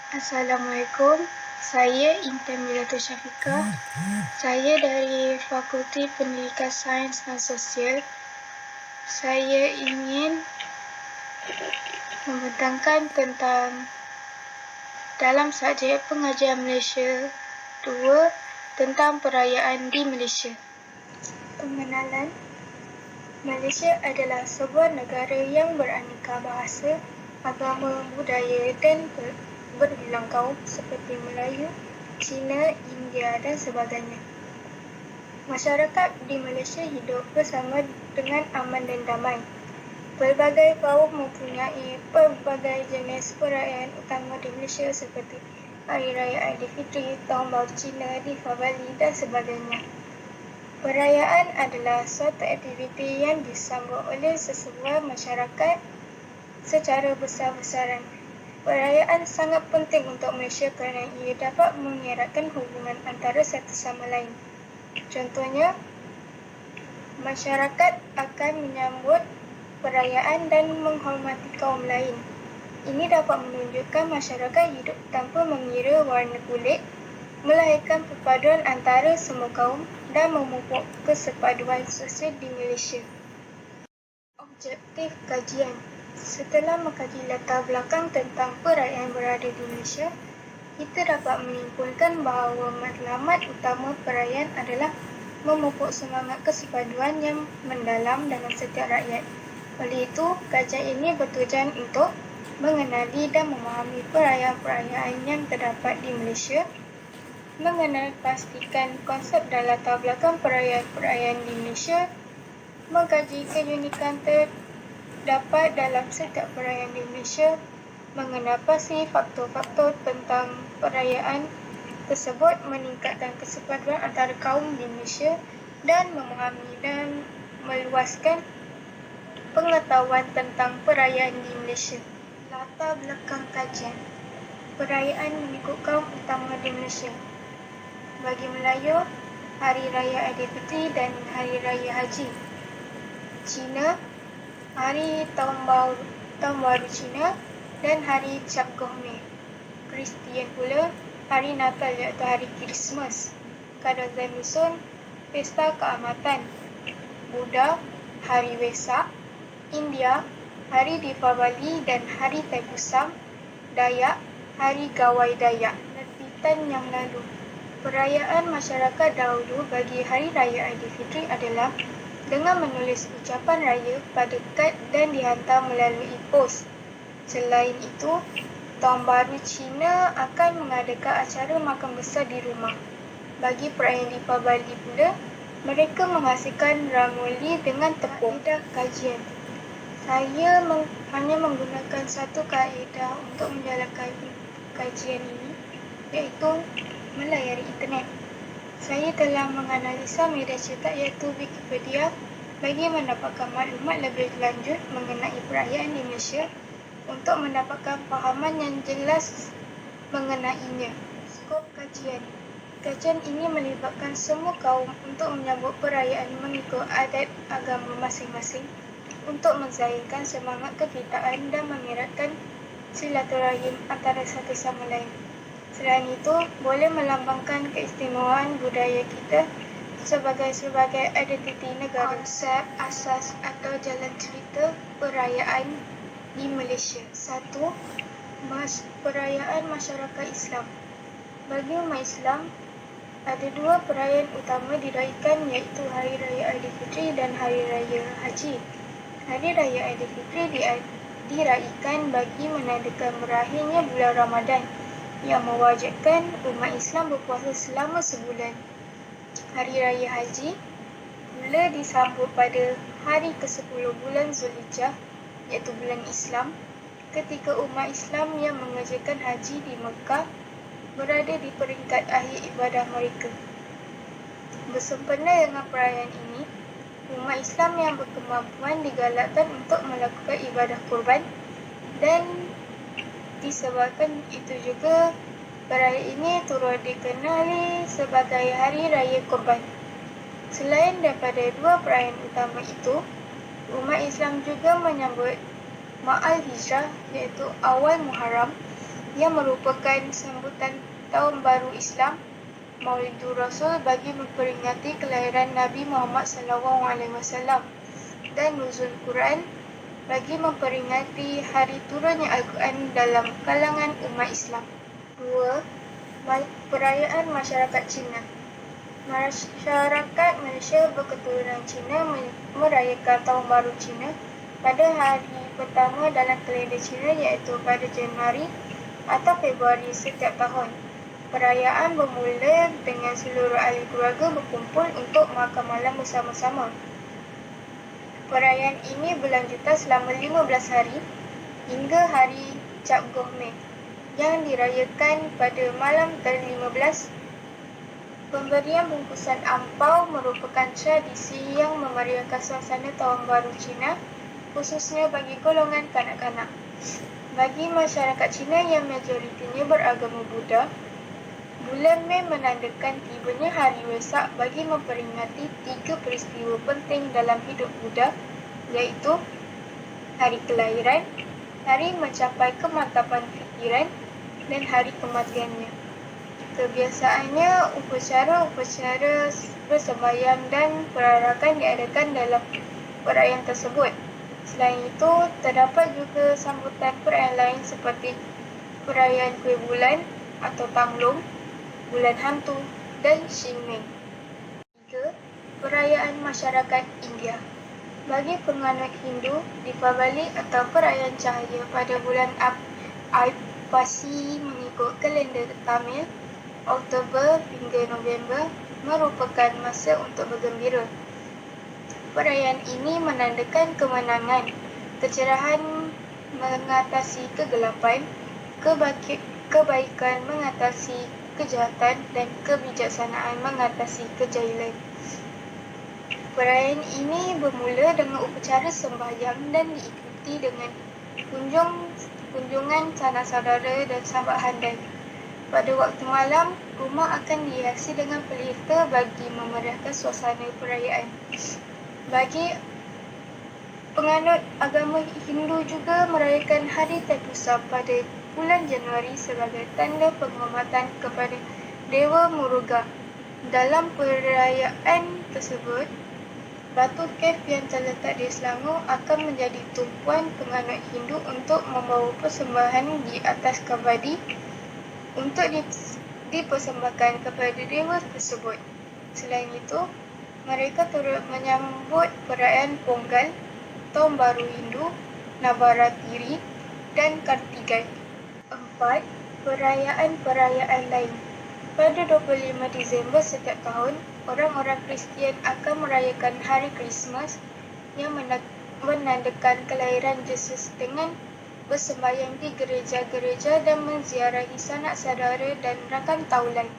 Assalamualaikum, saya Intan Milatul Syafiqah. Saya dari Fakulti Pendidikan Sains dan Sosial. Saya ingin membentangkan tentang dalam subjek pengajian Malaysia 2 tentang perayaan di Malaysia. Pengenalan. Malaysia adalah sebuah negara yang beraneka bahasa, agama, budaya dan berbilang kaum seperti Melayu, Cina, India dan sebagainya. Masyarakat di Malaysia hidup bersama dengan aman dan damai. Pelbagai kaum mempunyai pelbagai jenis perayaan utama di Malaysia seperti Hari Raya Aidilfitri, Tahun Baru Cina, Deepavali dan sebagainya. Perayaan adalah suatu aktiviti yang disambut oleh sesebuah masyarakat secara besar-besaran. Perayaan sangat penting untuk Malaysia kerana ia dapat mengeratkan hubungan antara satu sama lain. Contohnya, masyarakat akan menyambut perayaan dan menghormati kaum lain. Ini dapat menunjukkan masyarakat hidup tanpa mengira warna kulit, melahirkan perpaduan antara semua kaum dan memupuk kesepaduan sosial di Malaysia. Objektif kajian. Setelah mengkaji latar belakang tentang perayaan berada di Malaysia, kita dapat menyimpulkan bahawa matlamat utama perayaan adalah memupuk semangat kesepaduan yang mendalam dalam setiap rakyat. Oleh itu, kajian ini bertujuan untuk mengenali dan memahami perayaan-perayaan yang terdapat di Malaysia, mengenal pastikan konsep dan latar belakang perayaan-perayaan di Malaysia, mengkaji keunikan terdapat dalam setiap perayaan di Malaysia, mengenal pasti faktor-faktor tentang perayaan tersebut, meningkatkan kesepaduan antara kaum di Malaysia dan memahami dan meluaskan pengetahuan tentang perayaan di Malaysia. Latar belakang kajian. Perayaan mengikut kaum utama di Malaysia. Bagi Melayu, Hari Raya Aidilfitri dan Hari Raya Haji. Cina, Hari Tahun Baru Cina dan Hari Cap Gomeh. Kristian pula, Hari Natal iaitu Hari Krismas. Kadazan Muson, Pesta Keamatan. Buddha, Hari Wesak. India, Hari Deepavali dan Hari Taipusam. Dayak, Hari Gawai Dayak. Penerbitan yang lalu. Perayaan masyarakat dahulu bagi Hari Raya Aidilfitri adalah dengan menulis ucapan raya pada kad dan dihantar melalui pos. Selain itu, Tahun Baru Cina akan mengadakan acara makan besar di rumah. Bagi perayaan Deepavali pula, mereka menghasilkan rangoli dengan tepung. Kaedah kajian. Saya hanya menggunakan satu kaedah untuk menjalankan kajian ini, iaitu melayari internet. Saya telah menganalisa media cetak iaitu Wikipedia bagi mendapatkan maklumat lebih lanjut mengenai perayaan di Malaysia untuk mendapatkan fahaman yang jelas mengenainya. Skop kajian. Kajian ini melibatkan semua kaum untuk menyambut perayaan mengikut adat agama masing-masing untuk menzahirkan semangat kekitaan dan mengeratkan silaturahim antara satu sama lain. Selain itu, boleh melambangkan keistimewaan budaya kita sebagai identiti negara. Konsep asas atau jalan cerita perayaan di Malaysia. 1. Perayaan masyarakat Islam. Bagi umat Islam, ada dua perayaan utama diraihkan iaitu Hari Raya Aidilfitri dan Hari Raya Haji. Hari Raya Aidilfitri diraihkan bagi menandakan berakhirnya bulan Ramadan yang mewajibkan umat Islam berpuasa selama sebulan. Hari Raya Haji mula disambut pada hari ke-10 bulan Zulhijjah iaitu bulan Islam, ketika umat Islam yang mengerjakan haji di Mekah berada di peringkat akhir ibadah mereka. Bersempena dengan perayaan ini, umat Islam yang berkemampuan digalakkan untuk melakukan ibadah kurban, dan disebabkan itu juga perayaan ini turut dikenali sebagai Hari Raya Kurban. Selain daripada dua perayaan utama itu, umat Islam juga menyambut Ma'al Hijrah iaitu awal Muharram yang merupakan sambutan Tahun Baru Islam, Maulidur Rasul bagi memperingati kelahiran Nabi Muhammad SAW, dan Nuzul Quran bagi memperingati hari turunnya Al-Quran dalam kalangan umat Islam. 2. Perayaan masyarakat Cina. Masyarakat Malaysia berketurunan Cina merayakan Tahun Baru Cina pada hari pertama dalam kalender Cina, iaitu pada Januari atau Februari setiap tahun. Perayaan bermula dengan seluruh ahli keluarga berkumpul untuk makan malam bersama-sama. Perayaan ini berlanjutan selama 15 hari hingga hari Cap Gohmeh yang dirayakan pada malam ke-15. Pemberian bungkusan ampau merupakan tradisi yang memeriahkan suasana Tahun Baru Cina, khususnya bagi golongan kanak-kanak. Bagi masyarakat Cina yang majoritinya beragama Buddha, bulan Mei menandakan tibanya hari Wesak bagi memperingati 3 peristiwa penting dalam hidup Buddha, iaitu hari kelahiran, hari mencapai kemantapan fikiran, dan hari kematiannya. Kebiasaannya, upacara-upacara bersembahyang dan perarakan diadakan dalam perayaan tersebut. Selain itu, terdapat juga sambutan perayaan lain seperti perayaan kuih bulan atau Tanglong, bulan hantu, dan Xingming. 3. Perayaan masyarakat India. Bagi penganut Hindu, Deepavali atau perayaan cahaya pada bulan Aipasi mengikut kalender Tamil, Oktober hingga November merupakan masa untuk bergembira. Perayaan ini menandakan kemenangan, kecerahan mengatasi kegelapan, kebaikan mengatasi kejahatan, dan kebijaksanaan mengatasi kejahilan. Perayaan ini bermula dengan upacara sembahyang dan diikuti dengan kunjungan sanak saudara dan sahabat handai. Pada waktu malam, rumah akan dihiasi dengan pelita bagi memeriahkan suasana perayaan. Bagi penganut agama Hindu juga merayakan Hari Thaipusam pada bulan Januari sebagai tanda penghormatan kepada Dewa Muruga. Dalam perayaan tersebut, batu kaf yang terletak di Selangor akan menjadi tumpuan penganut Hindu untuk membawa persembahan di atas kavadi untuk dipersembahkan kepada dewa tersebut. Selain itu, mereka turut menyambut perayaan Pongal, Tahun Baru Hindu, Navaratri, dan Kartigai. 4. Perayaan-perayaan lain. Pada 25 Disember setiap tahun, orang-orang Kristian akan merayakan Hari Krismas yang menandakan kelahiran Yesus dengan bersembahyang di gereja-gereja dan menziarahi sanak saudara dan rakan taulan.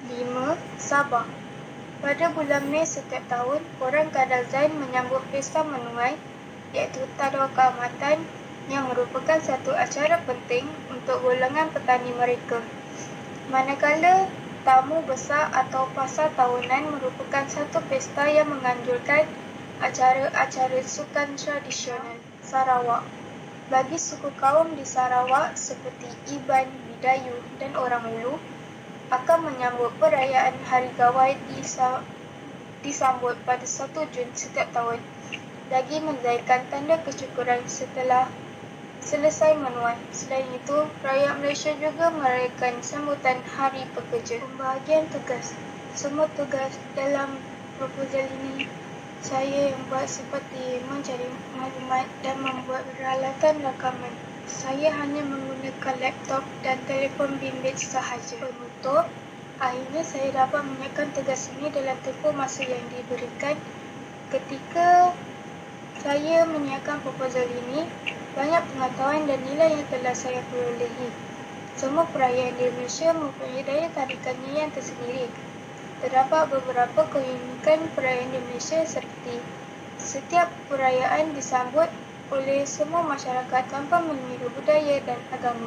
5. Sabah. Pada bulan Mei setiap tahun, orang Kadazan menyambut pesta menuai, iaitu Tadur Keamatan, yang merupakan satu acara penting untuk golongan petani mereka. Manakala tamu besar atau pasar tahunan merupakan satu pesta yang menganjurkan acara-acara sukan tradisional Sarawak. Bagi suku kaum di Sarawak seperti Iban, Bidayu, dan orang Ulu, akan menyambut perayaan Hari Gawai disambut pada 1 Jun setiap tahun bagi menzahirkan tanda kesyukuran setelah selesai menuai. Selain itu, rakyat Malaysia juga merayakan sambutan Hari Pekerja. Pembahagian tugas. Semua tugas dalam proposal ini saya yang buat seperti mencari maklumat dan membuat peralatan rakaman. Saya hanya menggunakan laptop dan telefon bimbit sahaja. Penutup, akhirnya saya dapat menyiapkan tugas ini dalam tempoh masa yang diberikan. Ketika saya menyiapkan proposal ini, banyak pengetahuan dan nilai yang telah saya perolehi. Semua perayaan di Malaysia mempunyai daya tarikannya yang tersendiri. Terdapat beberapa keunikan perayaan di Malaysia seperti setiap perayaan disambut oleh semua masyarakat tanpa mengira budaya dan agama.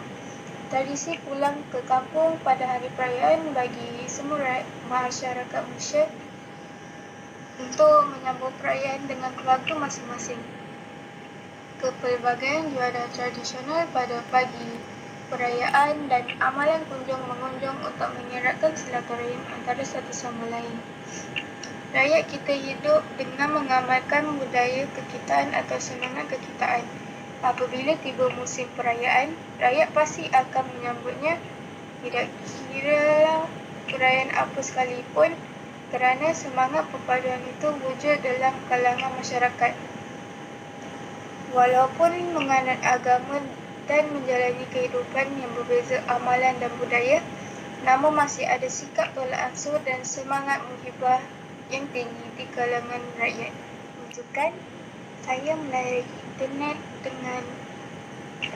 Tradisi pulang ke kampung pada hari perayaan bagi semua masyarakat Malaysia untuk menyambut perayaan dengan keluarga masing-masing. Kepelbagaian juadah tradisional pada pagi perayaan, dan amalan kunjung-mengunjung untuk mengeratkan silaturahim antara satu sama lain. Rakyat kita hidup dengan mengamalkan budaya kekitaan atau semangat kekitaan. Apabila tiba musim perayaan, rakyat pasti akan menyambutnya, tidak kira perayaan apa sekalipun, kerana semangat perpaduan itu wujud dalam kalangan masyarakat. Walaupun menganut agama dan menjalani kehidupan yang berbeza amalan dan budaya, namun masih ada sikap tolak ansur dan semangat muhibah yang tinggi di kalangan rakyat. Rujukan, saya melalui internet dengan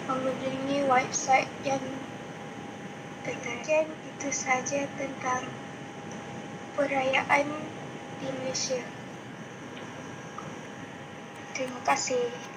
mengunjungi website yang tertarik. Itu saja tentang perayaan di Malaysia. Terima kasih.